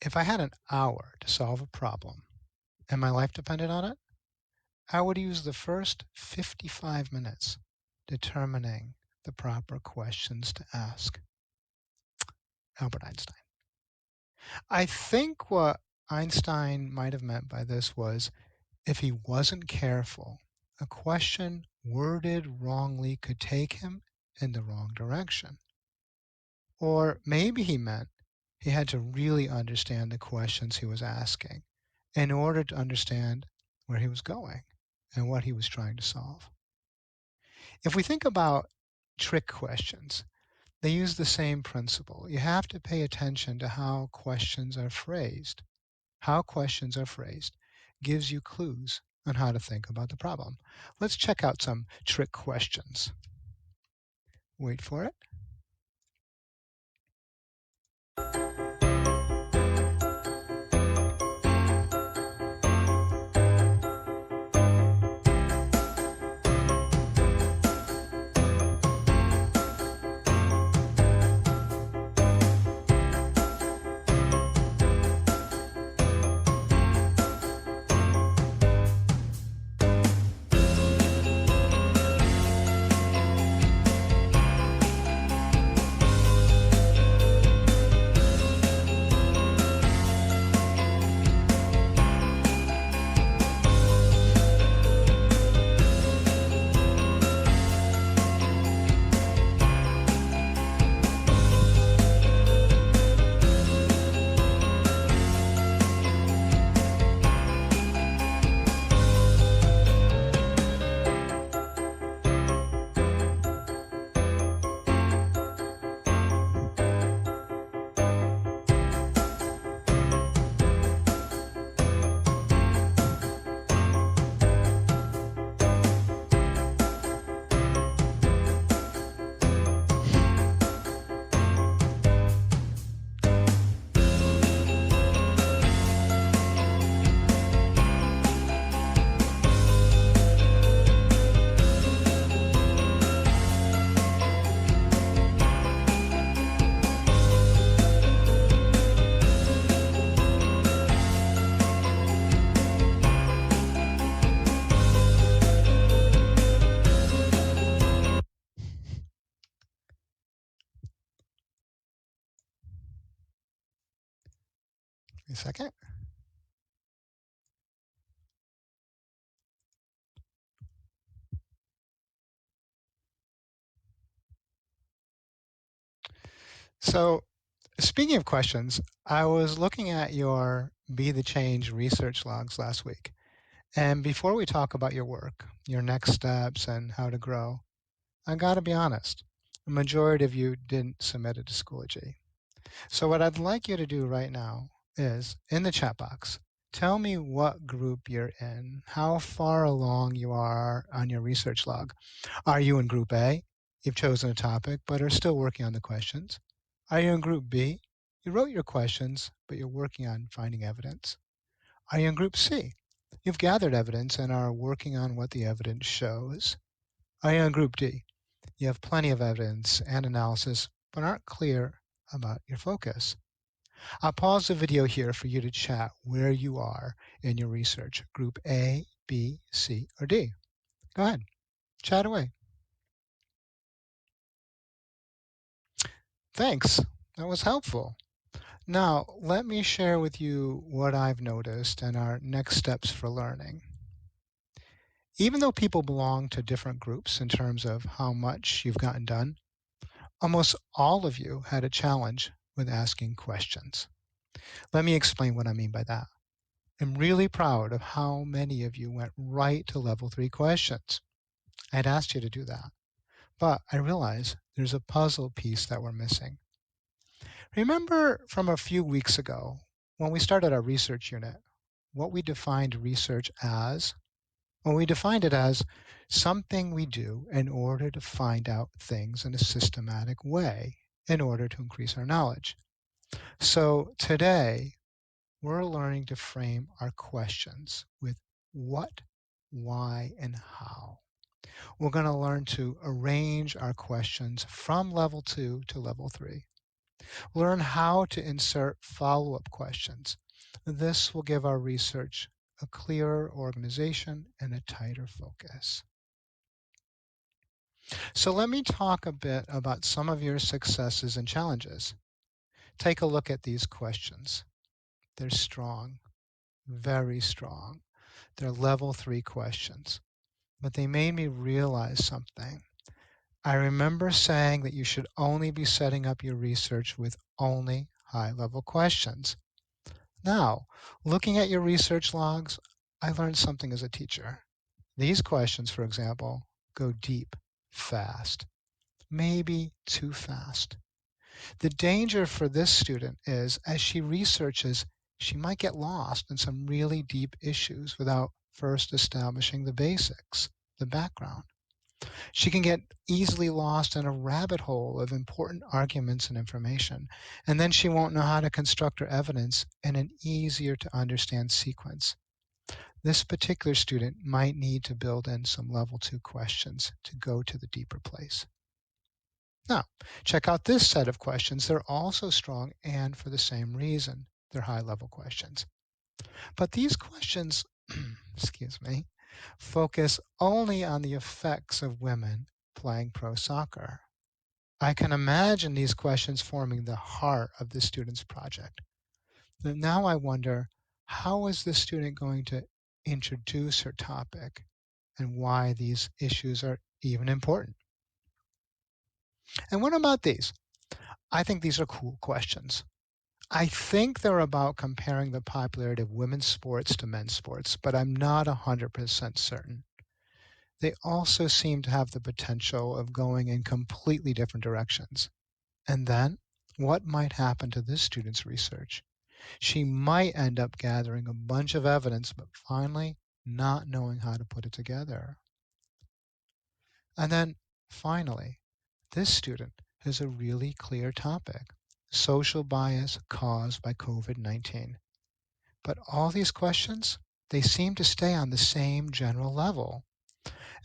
If I had an hour to solve a problem and my life depended on it, I would use the first 55 minutes determining the proper questions to ask. Albert Einstein. I think what Einstein might have meant by this was if he wasn't careful, a question worded wrongly could take him in the wrong direction. Or maybe he meant he had to really understand the questions he was asking in order to understand where he was going and what he was trying to solve. If we think about trick questions, they use the same principle. You have to pay attention to how questions are phrased. How questions are phrased gives you clues on how to think about the problem. Let's check out some trick questions. Wait for it. A second. So speaking of questions, I was looking at your Be the Change research logs last week. And before we talk about your work, your next steps, and how to grow, I got to be honest, the majority of you didn't submit it to Schoology. So what I'd like you to do right now is, in the chat box, tell me what group you're in, how far along you are on your research log. Are you in group A? You've chosen a topic, but are still working on the questions. Are you in group B? You wrote your questions, but you're working on finding evidence. Are you in group C? You've gathered evidence and are working on what the evidence shows. Are you in group D? You have plenty of evidence and analysis, but aren't clear about your focus. I'll pause the video here for you to chat where you are in your research, group A, B, C, or D. Go ahead, chat away. Thanks, that was helpful. Now, let me share with you what I've noticed and our next steps for learning. Even though people belong to different groups in terms of how much you've gotten done, almost all of you had a challenge with asking questions. Let me explain what I mean by that. I'm really proud of how many of you went right to level 3 questions. I'd asked you to do that, but I realize there's a puzzle piece that we're missing. Remember from a few weeks ago when we started our research unit, what we defined research as? Well, we defined it as something we do in order to find out things in a systematic way in order to increase our knowledge. So today, we're learning to frame our questions with what, why, and how. We're going to learn to arrange our questions from level 2 to level 3. Learn how to insert follow-up questions. This will give our research a clearer organization and a tighter focus. So let me talk a bit about some of your successes and challenges. Take a look at these questions. They're strong, very strong. They're level 3 questions, but they made me realize something. I remember saying that you should only be setting up your research with only high-level questions. Now, looking at your research logs, I learned something as a teacher. These questions, for example, go deep, fast, maybe too fast. The danger for this student is, as she researches, she might get lost in some really deep issues without first establishing the basics, the background. She can get easily lost in a rabbit hole of important arguments and information, and then she won't know how to construct her evidence in an easier to understand sequence. This particular student might need to build in some level 2 questions to go to the deeper place. Now, check out this set of questions. They're also strong and for the same reason. They're high-level questions. But these questions, excuse me, focus only on the effects of women playing pro soccer. I can imagine these questions forming the heart of the student's project. But now I wonder, how is this student going to introduce her topic and why these issues are even important? And what about these? I think these are cool questions. I think they're about comparing the popularity of women's sports to men's sports, but I'm not 100% certain. They also seem to have the potential of going in completely different directions. And then, what might happen to this student's research? She might end up gathering a bunch of evidence, but finally not knowing how to put it together. And then, finally, this student has a really clear topic: social bias caused by COVID-19. But all these questions, they seem to stay on the same general level.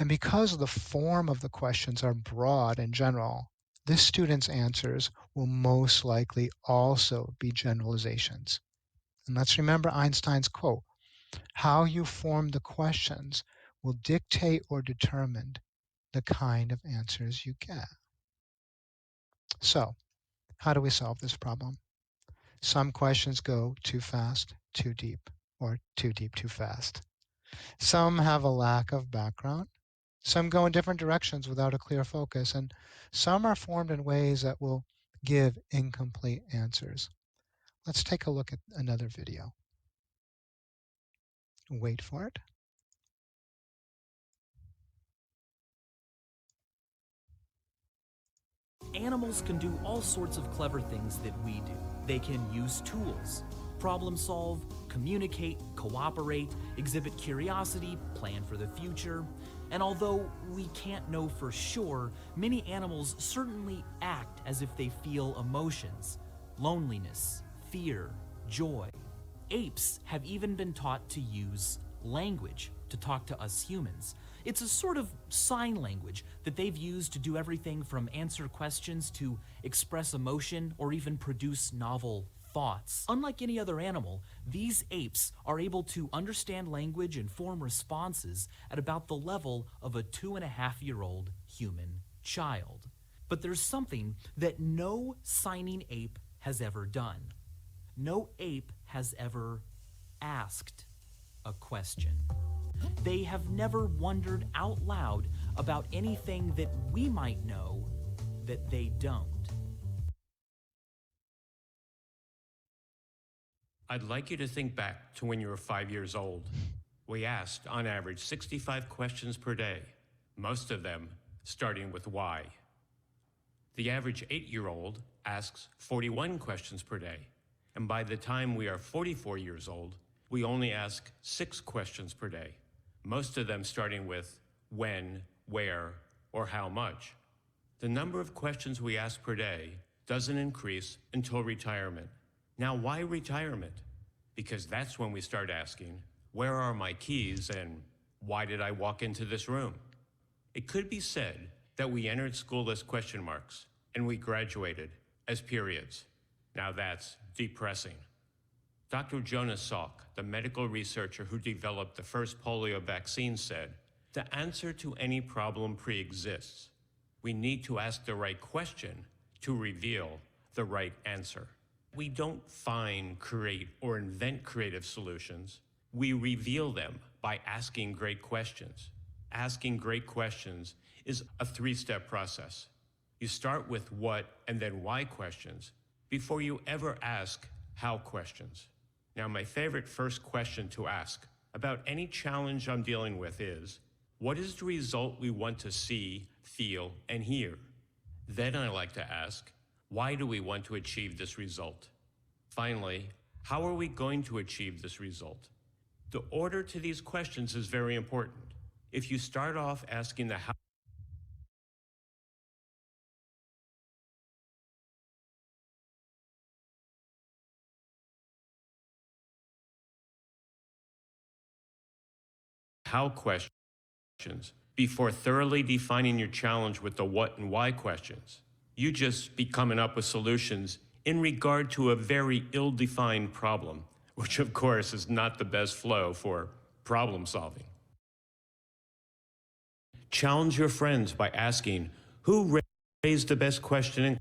And because the form of the questions are broad and general, this student's answers will most likely also be generalizations. And let's remember Einstein's quote: how you form the questions will dictate or determine the kind of answers you get. So, how do we solve this problem? Some questions go too fast, too deep, or too deep, too fast. Some have a lack of background. Some go in different directions without a clear focus, and some are formed in ways that will give incomplete answers. Let's take a look at another video. Wait for it. Animals can do all sorts of clever things that we do. They can use tools, problem solve, communicate, cooperate, exhibit curiosity, plan for the future. And although we can't know for sure, many animals certainly act as if they feel emotions: loneliness, fear, joy. Apes have even been taught to use language to talk to us humans. It's a sort of sign language that they've used to do everything from answer questions to express emotion or even produce novel thoughts. Unlike any other animal, these apes are able to understand language and form responses at about the level of a 2.5-year-old human child. But there's something that no signing ape has ever done. No ape has ever asked a question. They have never wondered out loud about anything that we might know that they don't. I'd like you to think back to when you were 5 years old. We asked, on average, 65 questions per day, most of them starting with why. The average 8-year-old asks 41 questions per day, and by the time we are 44 years old, we only ask 6 questions per day, most of them starting with when, where, or how much. The number of questions we ask per day doesn't increase until retirement. Now, why retirement? Because that's when we start asking, where are my keys and why did I walk into this room? It could be said that we entered school as question marks and we graduated as periods. Now that's depressing. Dr. Jonas Salk, the medical researcher who developed the first polio vaccine, said, "The answer to any problem pre-exists. We need to ask the right question to reveal the right answer." We don't find, create, or invent creative solutions. We reveal them by asking great questions. Asking great questions is a three-step process. You start with what and then why questions before you ever ask how questions. Now, my favorite first question to ask about any challenge I'm dealing with is, what is the result we want to see, feel, and hear? Then I like to ask, why do we want to achieve this result? Finally, how are we going to achieve this result? The order to these questions is very important. If you start off asking the how questions before thoroughly defining your challenge with the what and why questions, you just be coming up with solutions in regard to a very ill-defined problem, which of course is not the best flow for problem solving. Challenge your friends by asking, who raised the best question in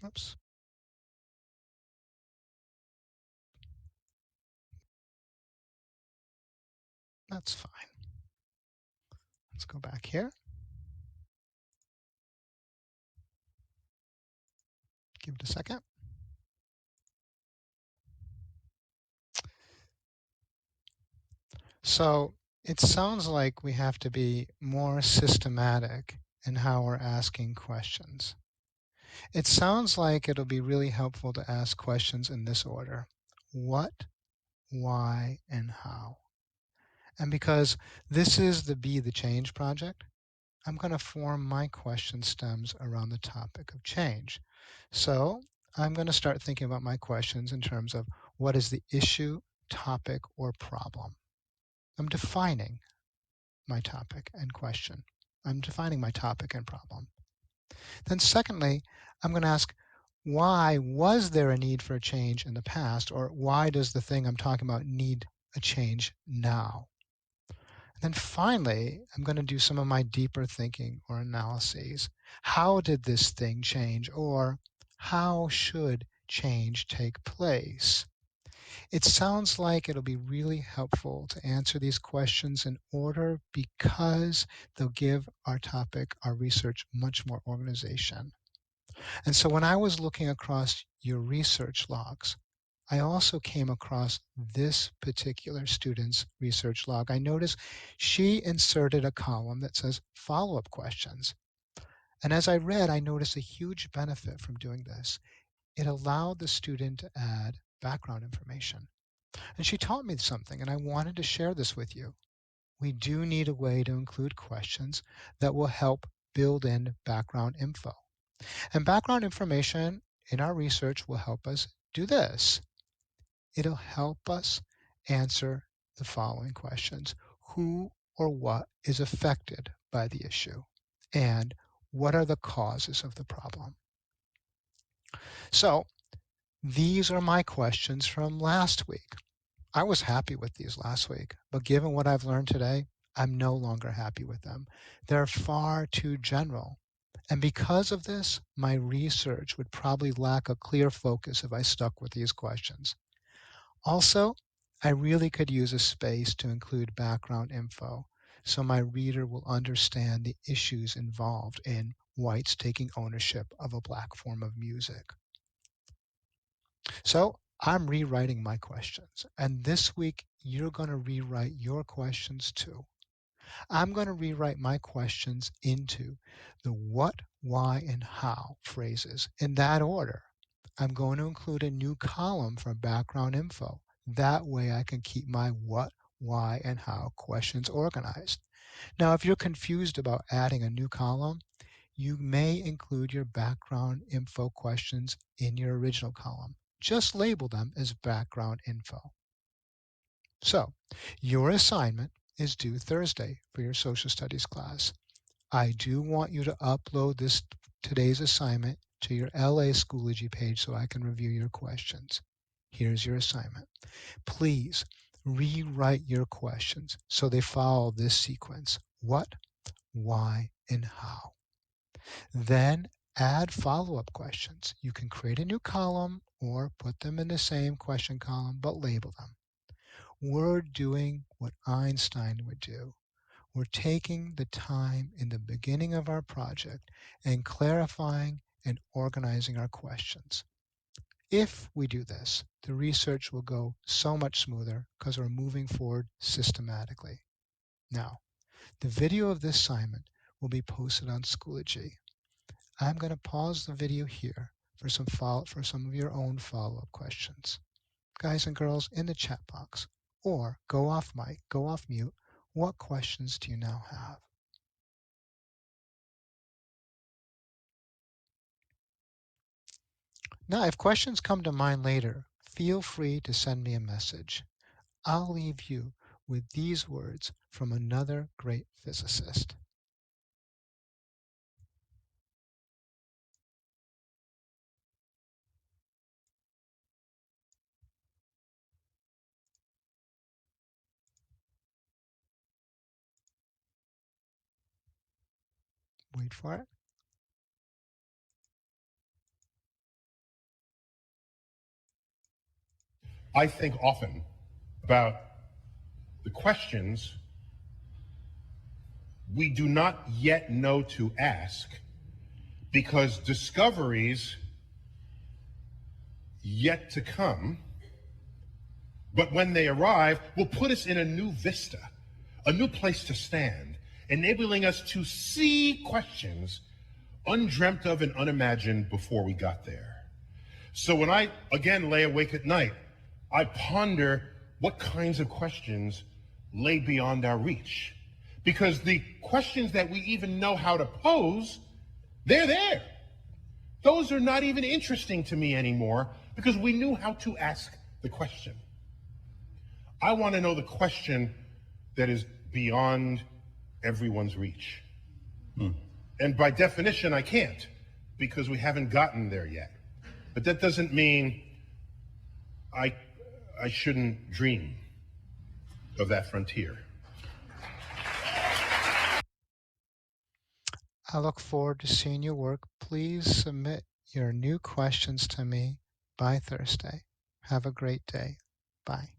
Oops, that's fine. Let's go back here. Give it a second. So it sounds like we have to be more systematic in how we're asking questions. It sounds like it'll be really helpful to ask questions in this order: what, why, and how. And because this is the Be the Change project, I'm going to form my question stems around the topic of change. So I'm going to start thinking about my questions in terms of what is the issue, topic, or problem. I'm defining my topic and question. I'm defining my topic and problem. Then secondly, I'm going to ask, why was there a need for a change in the past? Or why does the thing I'm talking about need a change now? And then finally, I'm going to do some of my deeper thinking or analyses. How did this thing change? Or how should change take place? It sounds like it'll be really helpful to answer these questions in order because they'll give our topic, our research, much more organization. And so when I was looking across your research logs, I also came across this particular student's research log. I noticed she inserted a column that says follow-up questions. And as I read, I noticed a huge benefit from doing this. It allowed the student to add background information. And she taught me something, and I wanted to share this with you. We do need a way to include questions that will help build in background info. And background information in our research will help us do this. It'll help us answer the following questions: who or what is affected by the issue? And what are the causes of the problem? So these are my questions from last week. I was happy with these last week, but given what I've learned today, I'm no longer happy with them. They're far too general. And because of this, my research would probably lack a clear focus if I stuck with these questions. Also, I really could use a space to include background info so my reader will understand the issues involved in whites taking ownership of a black form of music. So I'm rewriting my questions. And this week, you're going to rewrite your questions too. I'm going to rewrite my questions into the what, why, and how phrases in that order. I'm going to include a new column for background info. That way I can keep my what, why, and how questions organized. Now, if you're confused about adding a new column, you may include your background info questions in your original column. Just label them as background info. So, your assignment is due Thursday for your social studies class. I do want you to upload this today's assignment to your LA Schoology page so I can review your questions. Here's your assignment. Please rewrite your questions so they follow this sequence: what, why, and how. Then add follow-up questions. You can create a new column or put them in the same question column, but label them. We're doing what Einstein would do. We're taking the time in the beginning of our project and clarifying and organizing our questions. If we do this, the research will go so much smoother because we're moving forward systematically. Now, the video of this assignment will be posted on Schoology. I'm going to pause the video here for some of your own follow-up questions. Guys and girls in the chat box, or go off mic, go off mute. What questions do you now have? Now, if questions come to mind later, feel free to send me a message. I'll leave you with these words from another great physicist. Wait for it. I think often about the questions we do not yet know to ask because discoveries yet to come, but when they arrive, will put us in a new vista, a new place to stand, enabling us to see questions undreamt of and unimagined before we got there. So when I again lay awake at night, I ponder what kinds of questions lay beyond our reach. Because the questions that we even know how to pose, they're there. Those are not even interesting to me anymore because we knew how to ask the question. I want to know the question that is beyond everyone's reach. And by definition, I can't because we haven't gotten there yet. But that doesn't mean I shouldn't dream of that frontier. I look forward to seeing your work. Please submit your new questions to me by Thursday. Have a great day. Bye.